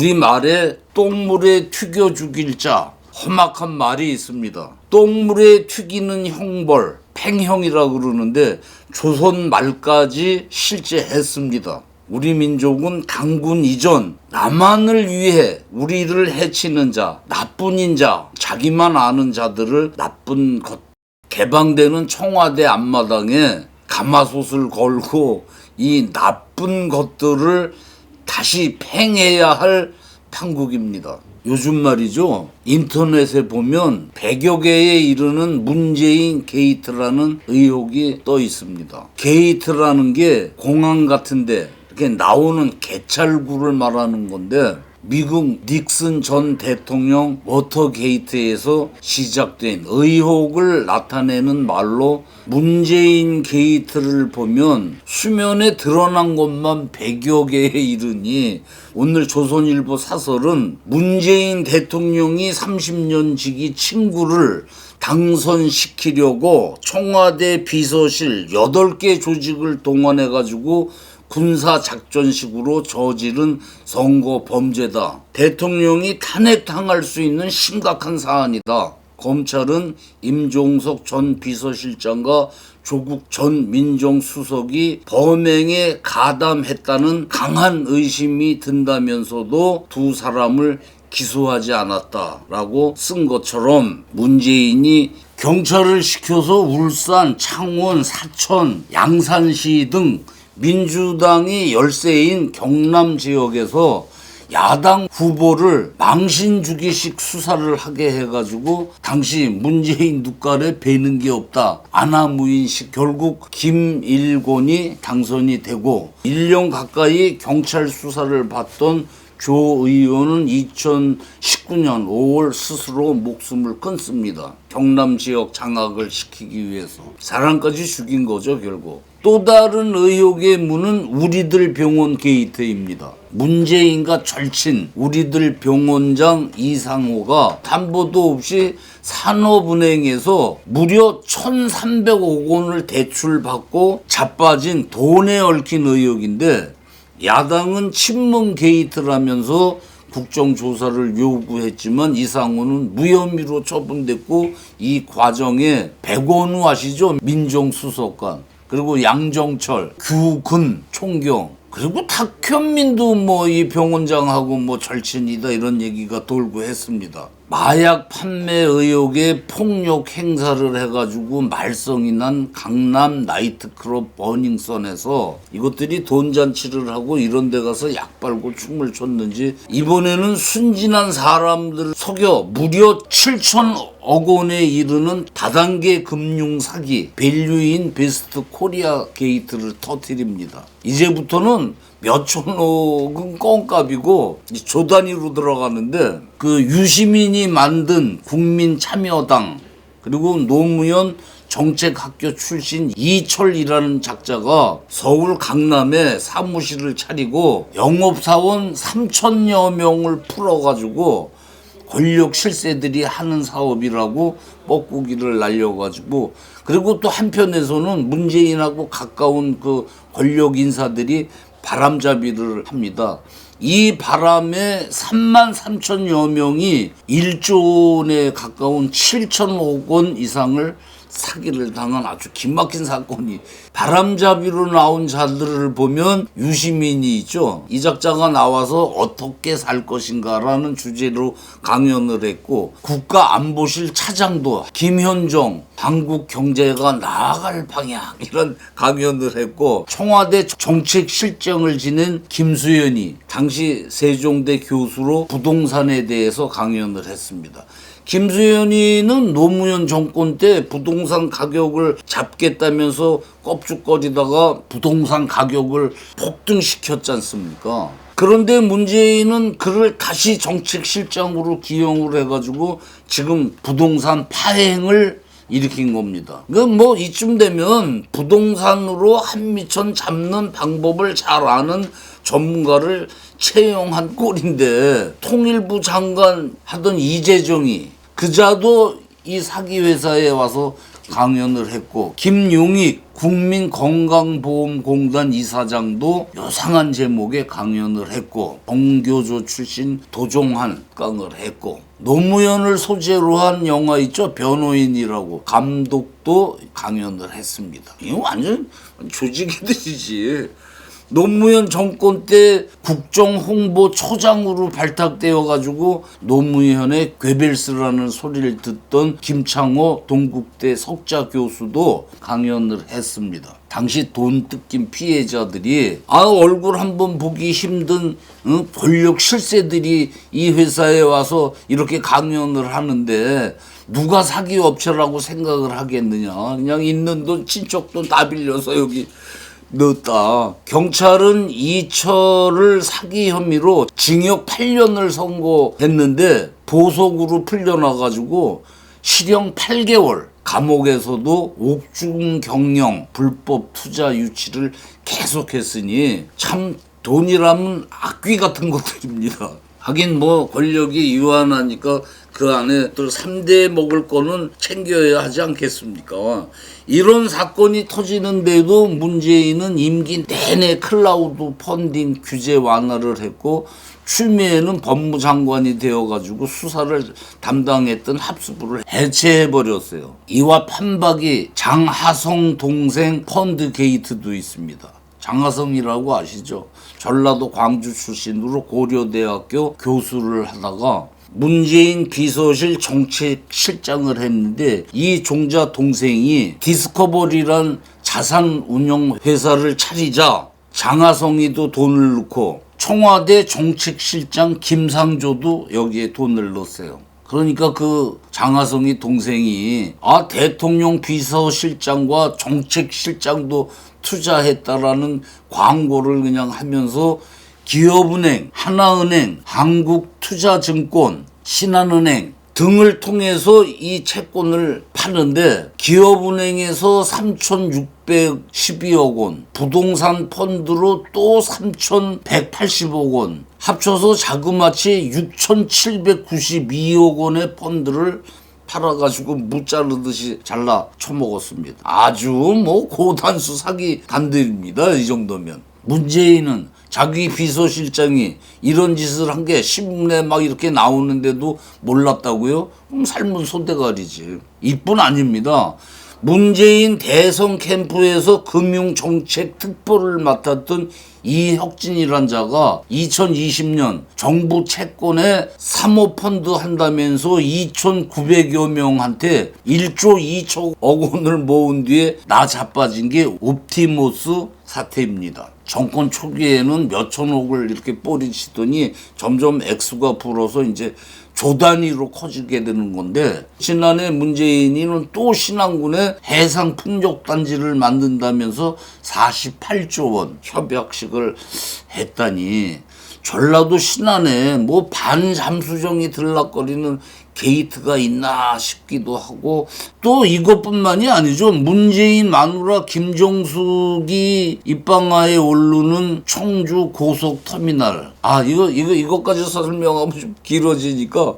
우리말에 똥물에 튀겨 죽일 자, 험악한 말이 있습니다. 똥물에 튀기는 형벌, 팽형이라고 그러는데 조선 말까지 실제 했습니다. 우리 민족은 당군 이전 남한을 위해 우리를 해치는 자, 나쁜 인자, 자기만 아는 자들을 나쁜 것, 개방되는 청와대 앞마당에 가마솥을 걸고 이 나쁜 것들을 다시 팽해야 할 판국입니다. 요즘 말이죠. 인터넷에 보면 100여 개에 이르는 문재인 게이트라는 의혹이 떠 있습니다. 게이트라는 게 공항 같은데 이렇게 나오는 개찰구를 말하는 건데 미국 닉슨 전 대통령 워터게이트에서 시작된 의혹을 나타내는 말로 문재인 게이트를 보면 수면에 드러난 것만 100여 개에 이르니 오늘 조선일보 사설은 문재인 대통령이 30년 지기 친구를 당선시키려고 청와대 비서실 8개 조직을 동원해가지고 군사작전식으로 저지른 선거 범죄다. 대통령이 탄핵당할 수 있는 심각한 사안이다. 검찰은 임종석 전 비서실장과 조국 전 민정수석이 범행에 가담했다는 강한 의심이 든다면서도 두 사람을 기소하지 않았다라고 쓴 것처럼 문재인이 경찰을 시켜서 울산, 창원, 사천, 양산시 등 민주당이 열세인 경남 지역에서 야당 후보를 망신 주기식 수사를 하게 해가지고 당시 문재인 눈깔에 뵈는 게 없다. 아나무인식 결국 김일곤이 당선이 되고 1년 가까이 경찰 수사를 받던 조 의원은 2019년 5월 스스로 목숨을 끊습니다. 경남 지역 장악을 시키기 위해서 사람까지 죽인 거죠 결국. 또 다른 의혹의 문은 우리들 병원 게이트입니다. 문재인과 절친 우리들 병원장 이상호가 담보도 없이 산업은행에서 무려 1,300억 원을 대출받고 자빠진 돈에 얽힌 의혹인데 야당은 친문 게이트라면서 국정조사를 요구했지만 이상호는 무혐의로 처분됐고 이 과정에 백원우 아시죠? 민정수석관 그리고 양정철, 규근 총경 그리고 탁현민도 뭐 이 병원장하고 뭐 절친이다 이런 얘기가 돌고 했습니다. 마약 판매 의혹에 폭력 행사를 해가지고 말썽이 난 강남 나이트클럽 버닝썬에서 이것들이 돈잔치를 하고 이런 데 가서 약 빨고 춤을 췄는지 이번에는 순진한 사람들을 속여 무려 7천억 원에 이르는 다단계 금융 사기 밸류인 베스트 코리아 게이트를 터뜨립니다. 이제부터는 몇천억은 껌값이고 조 단위로 들어가는데 그 유시민이 만든 국민참여당 그리고 노무현 정책학교 출신 이철이라는 작자가 서울 강남에 사무실을 차리고 영업사원 3천여 명을 풀어가지고 권력 실세들이 하는 사업이라고 뻐꾸기를 날려가지고 그리고 또 한편에서는 문재인하고 가까운 그 권력 인사들이 바람잡이를 합니다. 이 바람에 3만 3천여 명이 1조 원에 가까운 7천억 원 이상을 사기를 당한 아주 기막힌 사건이 바람잡이로 나온 자들을 보면 유시민이 있죠. 이 작자가 나와서 어떻게 살 것인가라는 주제로 강연을 했고 국가안보실 차장도 김현정 한국 경제가 나아갈 방향 이런 강연을 했고 청와대 정책실장을 지낸 김수현이 당시 세종대 교수로 부동산에 대해서 강연을 했습니다. 김수현이는 노무현 정권 때 부동산 가격을 잡겠다면서 껍죽거리다가 부동산 가격을 폭등시켰지 않습니까? 그런데 문재인은 그를 다시 정책실장으로 기용을 해가지고 지금 부동산 파행을 일으킨 겁니다. 그러니까 뭐 이쯤 되면 부동산으로 한미천 잡는 방법을 잘 아는 전문가를 채용한 꼴인데 통일부 장관 하던 이재정이 그자도 이 사기 회사에 와서 강연을 했고 김용익 국민건강보험공단 이사장도 요상한 제목의 강연을 했고, 정교조 출신 도종환 강을 했고, 노무현을 소재로 한 영화 있죠, 변호인이라고, 감독도 강연을 했습니다. 이거 완전 조직이들이지. 노무현 정권 때 국정홍보처장으로 발탁되어 가지고 노무현의 괴벨스라는 소리를 듣던 김창호 동국대 석좌 교수도 강연을 했습니다. 당시 돈 뜯긴 피해자들이 얼굴 한번 보기 힘든 권력 실세들이 이 회사에 와서 이렇게 강연을 하는데 누가 사기 업체라고 생각을 하겠느냐. 그냥 있는 돈 친척 돈 다 빌려서 여기 넣었다. 경찰은 이철을 사기 혐의로 징역 8년을 선고했는데 보석으로 풀려나가지고 실형 8개월, 감옥에서도 옥중 경영, 불법 투자 유치를 계속했으니 참 돈이라면 악귀 같은 것들입니다. 하긴 뭐 권력이 유한하니까 그 안에 또 3대 먹을 거는 챙겨야 하지 않겠습니까? 이런 사건이 터지는데도 문재인은 임기 내내 클라우드 펀딩 규제 완화를 했고, 추미애는 법무장관이 되어가지고 수사를 담당했던 합수부를 해체해버렸어요. 이와 판박이 장하성 동생 펀드 게이트도 있습니다. 장하성이라고 아시죠? 전라도 광주 출신으로 고려대학교 교수를 하다가 문재인 비서실 정책실장을 했는데, 이 종자 동생이 디스커버리란 자산 운용 회사를 차리자 장하성이도 돈을 넣고 청와대 정책실장 김상조도 여기에 돈을 넣었어요. 그러니까 그 장하성이 동생이 대통령 비서실장과 정책실장도 투자했다라는 광고를 그냥 하면서 기업은행, 하나은행, 한국투자증권, 신한은행 등을 통해서 이 채권을 파는데, 기업은행에서 3,612억 원, 부동산 펀드로 또 3,180억 원, 합쳐서 자그마치 6,792억 원의 펀드를 팔아가지고 무 자르듯이 잘라 쳐먹었습니다. 아주 뭐 고단수 사기 단들입니다. 이 정도면. 문재인은 자기 비서실장이 이런 짓을 한 게 신문에 막 이렇게 나오는데도 몰랐다고요? 그럼 삶은 소대가리지. 이뿐 아닙니다. 문재인 대선 캠프에서 금융정책 특보를 맡았던 이혁진이란 자가 2020년 정부 채권에 사모펀드 한다면서 2,900여 명한테 1조 2천억 원을 모은 뒤에 나 자빠진 게 옵티머스 사태입니다. 정권 초기에는 몇천억을 이렇게 뿌리치더니 점점 액수가 불어서 이제 조 단위로 커지게 되는 건데, 지난해 문재인이는 또 신안군에 해상 풍력단지를 만든다면서 48조 원 협약식을 했다니, 전라도 신안에 뭐 반잠수정이 들락거리는 게이트가 있나 싶기도 하고, 또 이것뿐만이 아니죠. 문재인 마누라 김정숙이 입방아에 오르는 청주 고속터미널. 이것까지 설명하면 좀 길어지니까,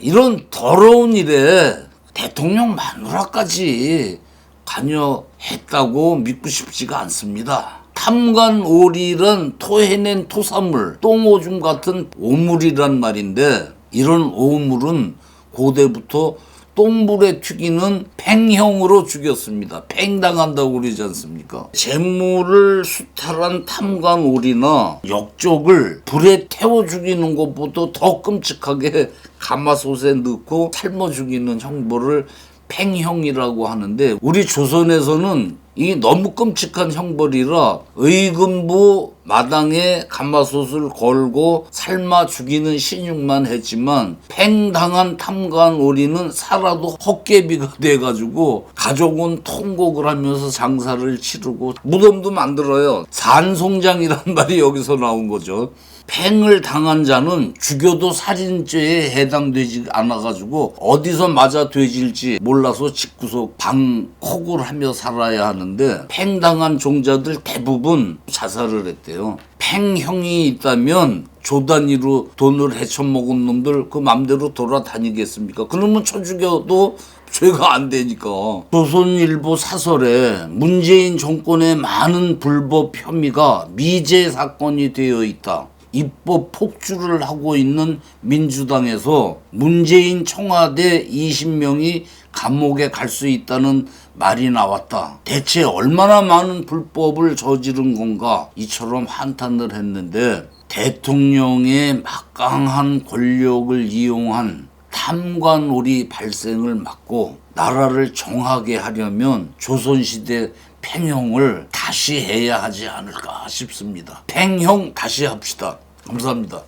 이런 더러운 일에 대통령 마누라까지 관여했다고 믿고 싶지가 않습니다. 탐관오리란 토해낸 토사물, 똥오줌 같은 오물이란 말인데, 이런 오물은 고대부터 똥물에 튀기는 팽형으로 죽였습니다. 팽당한다고 그러지 않습니까? 재물을 수탈한 탐관오리나 역적을 불에 태워 죽이는 것보다 더 끔찍하게 가마솥에 넣고 삶아 죽이는 형벌을 팽형이라고 하는데, 우리 조선에서는 이 너무 끔찍한 형벌이라 의금부 마당에 가마솥을 걸고 삶아 죽이는 신용만 했지만, 팽당한 탐관오리는 살아도 헛개비가 돼가지고 가족은 통곡을 하면서 장사를 치르고 무덤도 만들어요. 산송장이란 말이 여기서 나온 거죠. 팽을 당한 자는 죽여도 살인죄에 해당되지 않아가지고 어디서 맞아 되질지 몰라서 집구석 방콕을 하며 살아야 하는데, 팽당한 종자들 대부분 자살을 했대요. 팽형이 있다면 조 단위로 돈을 헤쳐먹은 놈들 그 맘대로 돌아다니겠습니까? 그러면 쳐 죽여도 죄가 안 되니까. 조선일보 사설에 문재인 정권의 많은 불법 혐의가 미제 사건이 되어 있다. 입법 폭주를 하고 있는 민주당에서 문재인 청와대 20명이 감옥에 갈 수 있다는 말이 나왔다. 대체 얼마나 많은 불법을 저지른 건가? 이처럼 한탄을 했는데 대통령의 막강한 권력을 이용한 탐관오리 발생을 막고 나라를 정하게 하려면 조선시대 팽형을 다시 해야 하지 않을까 싶습니다. 팽형 다시 합시다. 감사합니다.